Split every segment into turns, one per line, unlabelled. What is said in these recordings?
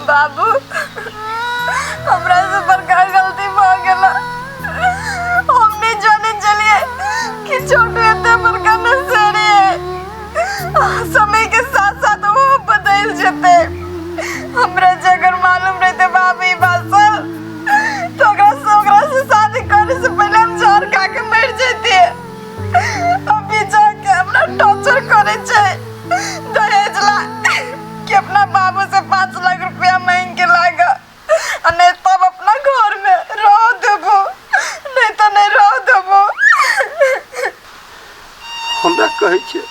बाबू हमरा से बड़का गलती भ गेला। हमने जाने चलिए कि छोटू एते बड़का नशेड़ी है। समय के साथ साथ वो बदल जते। हमरा अगर मालूम रहते बाबू बात तो ओकरा से शादी करने से पहले हम जहर खा के मर जाते। अभी जाके अपना टॉर्चर करे छे दहेज ला कि अपना बाबू से 5 लाख रुपया मांग के लागा नहीं तब अपना घर में रह देबो नहीं तो नहीं रह देबो।
हमरा कहे छे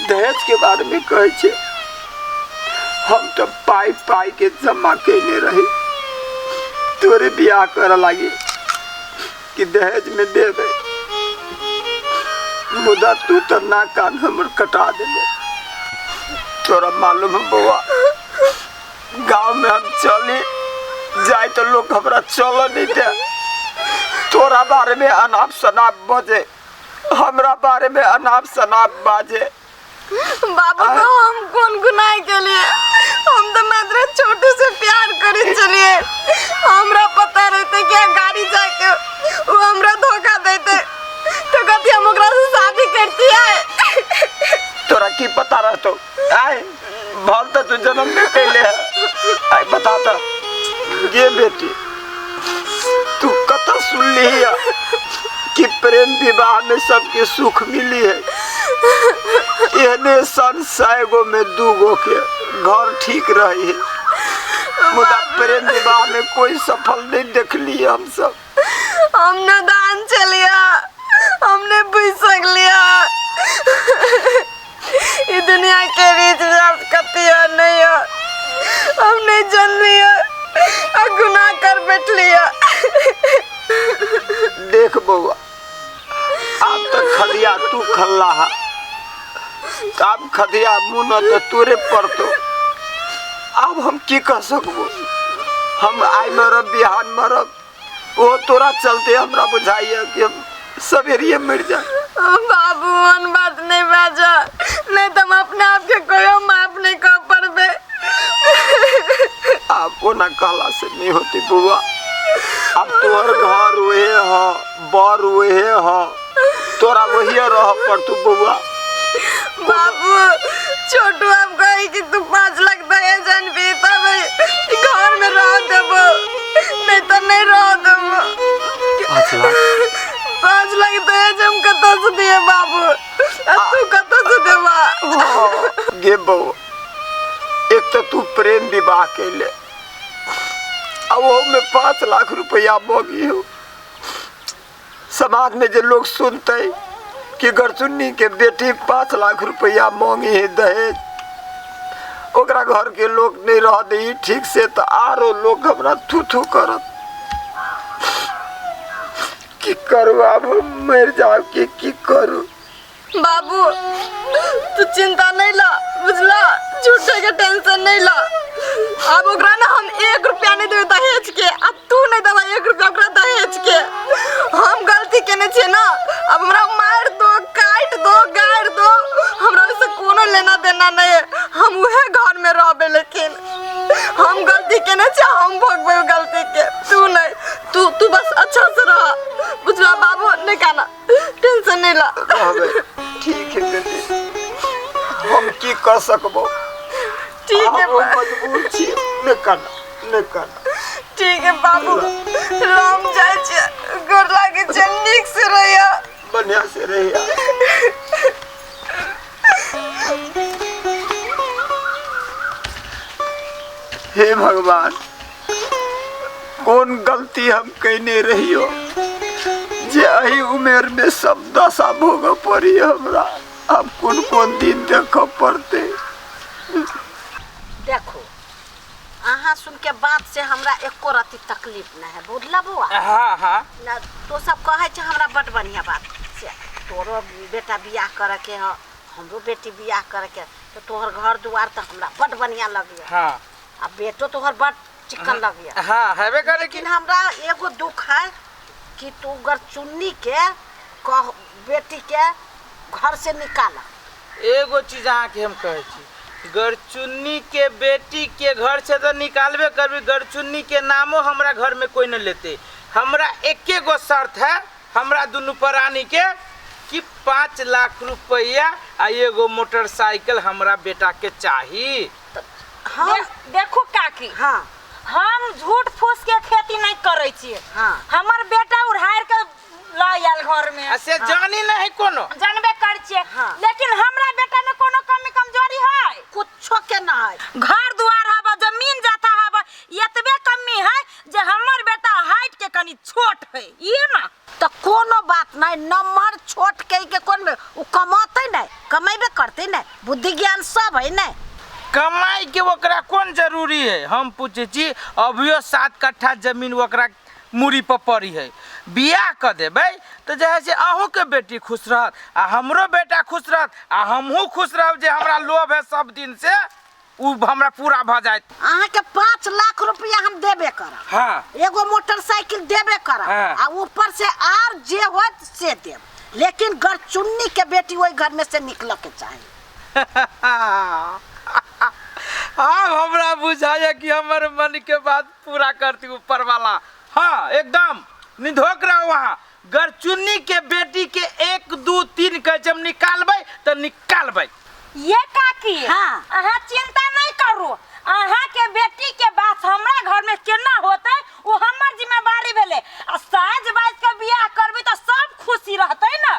दहेज के बारे में कहे छे हम तो पाई पाई के जमा कैले रही तोरे बियाह कर लगी कि दहेज में देवे मुदा तू तो ना कान हमर कटा देले। तोरा मालूम है बउआ गांव में हम चले जाए तो लोग हमरा चल नहीं दे। तोरा बारे में अनाप शनाप बजे हमरा बारे में अनाप शनाप बाजे।
बाबू तो हम कौन गुनाह के लिए हम तो मात्र छोटू से प्यार करे चलिए। हमरा पता रहते क्या गाड़ी जाके वो हमरा धोखा देते तो कभी हम ओकरा से शादी करती है।
तोरा की पता रहतो आए भल तो तू जन्म में कैले आए बताता ये बेटी तू कत सुन ली कि प्रेम विवाह में सबके सुख मिली है। एहने संशय गो में 2 गो के घर ठीक रही है मुदा प्रेम विवाह में कोई सफल नहीं देख ली। हम सब
हमने दान चलिया हमने बुझ लिया ये दुनिया के रीत रिवाज कती है नहीं है हमने जान लिया और गुनाह कर बैठ लिया।
देख बउआ अब तक खदिया तू खल्ला है अब खदिया मुन तो तोरे पड़तो। अब हम की कह सकबो हम आई मरब बिहान मरब वो तोरा चलते हमरा बुझाइए कि हम सवेरे मर जाए।
बाबू उन बात नहीं बाजा नहीं तुम अपने आप के कोई माफ नहीं कर पाबे।
आप ना कहला से नहीं होती बुआ। अब तोहर घर हुए हो बर हुए हो तोरा वही रह पर तू बुआ।
बाबू छोटू अब कही कि तू 5 लाख दहेज भी तब घर में रह देबो नहीं तो नहीं रह देबो। 5 लाख दहेज हम कत से दिए बाबू तू कत से देबा।
गे बउ एक तो तू प्रेम विवाह कैले अब वो में 5 लाख रुपया मांगी हो। समाज में जो लोग सुनते कि गरचुन्नी के बेटी 5 लाख रुपया मांगी है दहेज ओकरा घर के लोग नहीं रह दे ठीक से तो आरो लोग हमरा थू थू करत की करू अब मर जाओ की करू।
बाबू तू चिंता नहीं ला बुझला झूठे के टेंशन नहीं ला। अब ओकरा ना हम 1 रुपया नहीं देबे दहेज के अब तू नहीं देबा 1 रुपया ओकरा दहेज के। हम गलती केने छे ना अब हमरा मार दो काट दो गाड़ दो हमरा से कोनो लेना देना नहीं है। हम उहे घर में रहबे लेकिन हम गलती केने छे हम भोगबे गलती के तू नहीं तू बस अच्छा से रह बुझला बाबू नहीं काना टेंशन नहीं ला।
ठीक है बेटी हम की कर सकबो।
ठीक है
मजबूर छी न करना
ठीक है बाबू राम जाय छे घर लागे चंडीक से रहिया
बढ़िया से रहिया। हे भगवान कौन गलती हम कहने रहियो जे अही उम्र में सब दशा भोग पड़ी हमरा। अब कौन दिन देख पड़ते।
देखो अहाँ सुन के बात से हमरा एको रति तकलीफ न है बुझला बुआ।
हाँ हाँ
ना तो सब कहे छे हमरा बड़ बढ़िया बात से तोरो बेटा बियाह करे के ह हमरो बेटी बियाह करे के तो तोहर घर दुआर तो हमरा बड़ बढ़िया लगिया।
हाँ
अब बेटो तोहर बड़ चिकन लगिया।
हाँ हेबे करे
लेकिन हमरा एगो दुख है कि तू गरचुन्नी के कह बेटी के घर से निकाला।
एगो चीज अहाँ के हम कहे छी गरचुन्नी के बेटी के घर से तो निकालबे करबी, गरचुन्नी के नामो हमरा घर में कोई न लेते। हमरा एके गो शर्त है हमरा दुनू प्राणी के कि 5 लाख रुपया आ एगो मोटरसाइकिल हमरा बेटा के चाहिए।
हम
देखो काकी,
हाँ
हम झूठ फूस के खेती नहीं करे छिए।
हाँ
हमर बेटा उड़ार के लायल घर में
ऐसे जानी नहीं कोनो
जानबे कर छिए।
हाँ।
लेकिन हमरा बेटा में कोनो कमी कमजोरी है?
कुछो के ना है।
घर दुआर हबा, जमीन जाता हबा, एतबे कमी है जे हमर बेटा हाइट के कनी छोट है, ये ना।
तो कोनो बात नहीं, नंबर छोट के कौन उ कमाते नहीं, कमेबे करते नहीं, बुद्धि ज्ञान सब है नहीं।
कमाई के ओकरा कौन जरूरी है? हम पूछे छी अभियो 7 कट्ठा जमीन ओकरा मुड़ी पर पड़ी है, बियाह कर देबै तो जैसे अहूँ के बेटी खुश रहत आ हमरो बेटा खुश रहत आ हमहूँ खुश रहब जे हमरा लोभ है सब दिन से उ हमरा पूरा भ जाए।
अहाँ के 5 लाख रुपया हम देबे करब,
हाँ
एगो मोटरसाइकिल देबे करब,
हाँ।
आ ऊपर से आर जे होत से देब, लेकिन गरचुन्नी के बेटी वही घर में से निकल के चाहिए।
अब हमरा बुझाया कि हमर मन के बात पूरा करती ऊपर वाला। हाँ एकदम निधोक रहो वहाँ। गरचुन्नी के बेटी के 1 2 3 के जब निकालबै तो निकालबै।
ये काकी,
हाँ।
अहाँ चिंता नहीं करू, अहाँ के बेटी के बात हमरा घर में केना होते वो हमर जिम्मेवारी भेले। आ साज बाज के बियाह करबी तो सब खुशी रहते ना।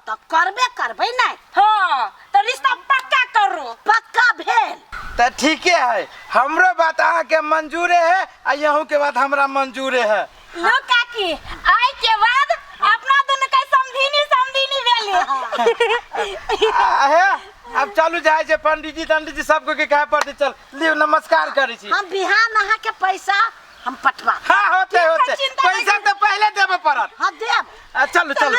तो करबे करबै नहीं।
हाँ, तो रिश्ता पक्का करू।
पक्का भेल
तो ठीक है, हमरो बात अहाँ के मंजूर है आ यहूँ के बात हमरा मंजूर है।
लो काकी, आई के बाद अपना दोनों का समझीनी भेली।
है अब चलू जाए जे पंडित जी सबको के कहे पड़ते। चल लियो, नमस्कार करी छी।
हम बिहान अहाँ के पैसा हम पटवा।
हाँ होते होते,
चिंता नहीं
पैसा तो पहले देबे पड़त।
हाँ देब।
चलू चलू।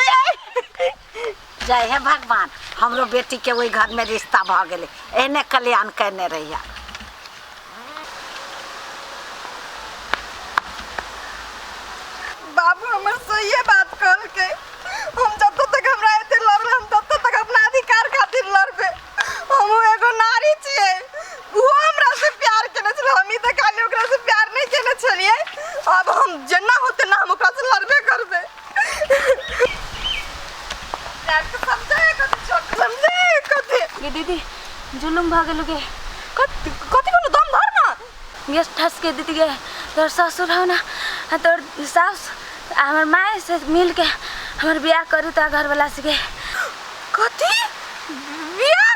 जय हे भगवान, हमरो बेटी के वही घर में रिश्ता भ गेले, एने कल्याण करने रहिया।
बाबू हमर सही बात कहल के, हम जब तक हमरा एते लड़ल हम तब तक अपना अधिकार खातिर लड़बे। हम एगो नारी छिए, वो हमरा से प्यार केने छले, हम ई त खाली ओकरा से प्यार नहीं केने छलिए। अब हम जेना होते ना हम ओकरा से लड़बे करबे। यार के समझे कथि छोट समझे कथि।
ये दीदी जुलुम भागलु के
कथि बोलो दम धर ना।
ये ठस के दीदी के तोर ससुर हो ना, तोर सास हमर माए से मिल के हमर बियाह करू ता घर वाला से के।
कथि बियाह?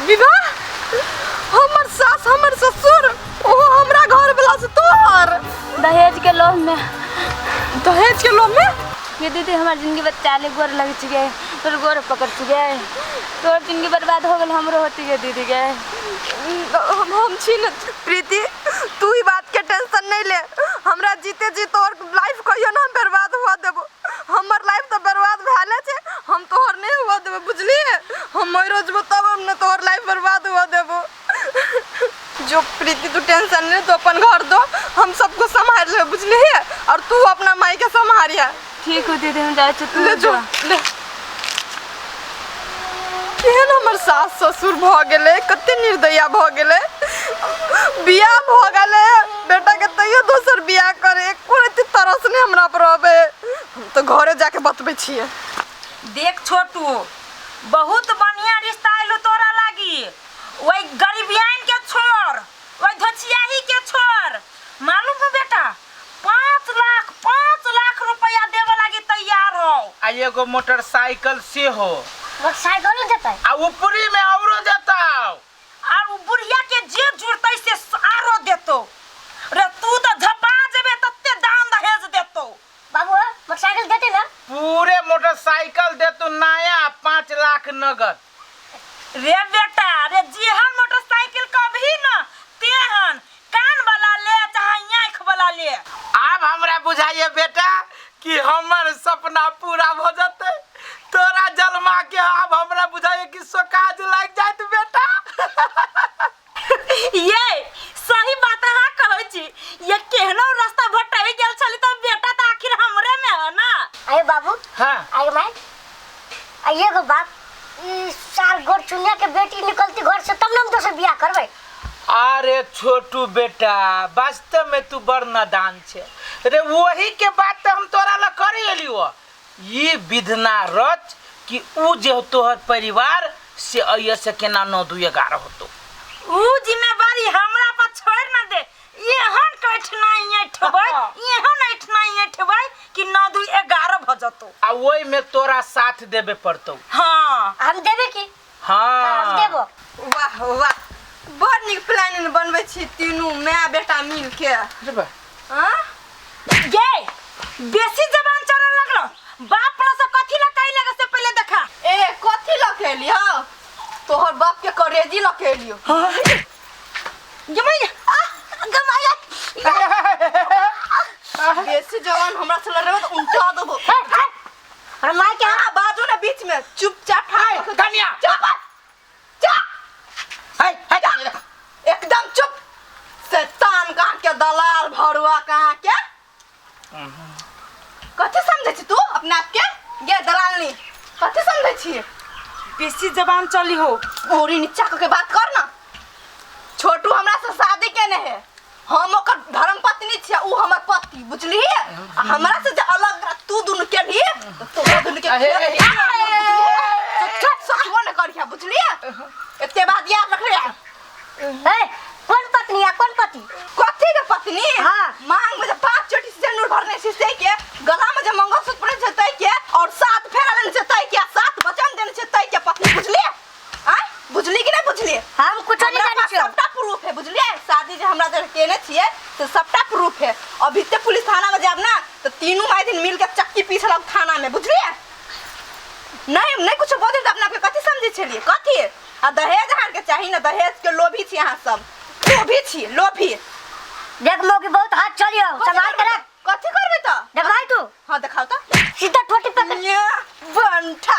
विवाह? हमर सास हमर ससुर ओ हमरा घर वाला से तोहर
दहेज के लोभ में
दहेज के लोभ में?
ये दीदी हमार जिंदगी बचाले गोर लग चुके, तोर गोर पकड़ चुके, तोर जिंदगी बर्बाद हो गल, हमरो होती है दीदी के।
हम छी न प्रीति, तू ही बात के टेंशन नहीं ले। हमरा जीते जी तोहर लाइफ कहियो ना बर्बाद हुआ देबो। हमर लाइफ तो बर्बाद भेले छे, हम तोहर नहीं हुआ देबो, बुझली? हम मर रोज तब हम न तोहर लाइफ बर्बाद हुआ देबो। जो प्रीति तू टेंशन ले, तो अपन घर दो, हम सबको संभाल ले, बुझली? और तू अपना माई के संभालिया।
ठीक हो दीदी, हम जाए तू
ले जो ले। केहन हमर सास ससुर भ गेले, कते निर्दया भ गेले। बियाह भ गेले, बेटा के तैयो दोसर बियाह करे, कोन तरस ने हमरा पर आबे। हम तो घरे जाके बतबै छिए।
देख छोटू, बहुत बढ़िया रिश्ता आइलो तोरा लागी। वही गरीबियान के छोड़, वही धोचियाही के छोड़, मालूम है बेटा 5 लाख रुपया देवे लागी तैयार हो।
आ एगो मोटरसाइकिल से हो,
मोटरसाइकिल देता है
आ ऊपरी में औरो देता।
और उ बुढ़िया के जे जुड़तै से आरो देतो। रे तू तो झपा जेबे तत्ते दान दहेज देतो।
बाबू मोटरसाइकिल देते ना?
पूरे मोटरसाइकिल देतो नया 5 लाख नगद।
रे बेटा, रे जेहन मोटरसाइकिल कभी न तेहन कान वाला ले चाहे आँख वाला ले।
अब हमरा बुझाइए बेटा कि हमर सपना पूरा हो जाते। तोरा जलमा के अब हमरा बुझाइए कि सोकाज लग जात बेटा।
ये सही बात अहाँ कहै छी। ये केहनो रास्ता भटक गेल छली त बेटा त आखिर हम
हाँ
आगे माई आइए गो बात ई साल गोर चुनिया के बेटी निकलती घर से तब ना हम तो से बियाह करबै।
अरे छोटू बेटा वास्तव में तू बड़ नादान छे रे। वही के बात तो हम तोरा ला करे एलियो। ये विधना रच कि उ जे तोहर परिवार से अइया से केना 9 2 11 होतो।
ऊ जिम्मेवारी हमरा पर छोड़ न दे। एहन कठना ठबै एहन ऐठना ठबै कि 9 2 11 भ जतो।
आ ओई में तोरा साथ देबे पड़तो।
हाँ
हम देबे की
हाँ
हम देबो।
वाह वाह बड़ निक प्लानिंग बनबै छी तीनू माय बेटा मिल के। हां
गे बेसी जबान चले लगलो। बाप ला से कथि ला कहि लगे से पहले देखा।
ए कथि लखेलियो तोहर बाप के करेजी लखेलियो।
जमाई
गमाया बेसी जवान हमरा से लड़बे तो उल्टा देबो।
अरे माई के
बाजू ना बीच में चुपचाप
हाय कन्या
चुप चुप
हाय
एकदम चुप। शैतान कहाँ के दलाल भरुआ कहाँ के कथि समझे छी तू अपने आप के ये दलालनी कथि समझे छी।
बेसी जबान चली हो।
ओरी नीचा के बात कर ना। छोटू हमरा से शादी केने है हम ओकर धर्म पत्नी छिया उ हमर पति बुझली। हमरा से जे अलग तू दुनु के भी तो दुनु के सोचबो न करिया बुझली। एते बात याद रख रे।
ए कौन पत्नी है कौन पति
कथि के पत्नी।
हाँ।
मांग में 5 चोटी सिंदूर भरने से के गला में मंगलसूत्र पड़े छै तै के और 7 फेरा लेने छै तै के 7 वचन देने छै तै के पत्नी बुझली। आ बुझली कि नहीं बुझली।
हम कुछ नहीं जानी छियो।
सबटा प्रूफ है बुझलिए। शादी जे हमरा जब केने छिए तो सबटा प्रूफ है। अभी ते पुलिस थाना में जाब ना तो तीनों माई दिन मिल के चक्की पीछ लग थाना में बुझलिए। नहीं कुछ बोल दे अपना के कथि समझे छलिए कथि। आ दहेज हार के चाहिए ना दहेज के लोभी छी अहाँ सब लोभी छी लोभी।
देख मोगी बहुत हाथ चलियो संभाल के रख।
कथि करबे त
देख भाई तू
हां दिखाओ त
सीधा ठोटी पे
बंठा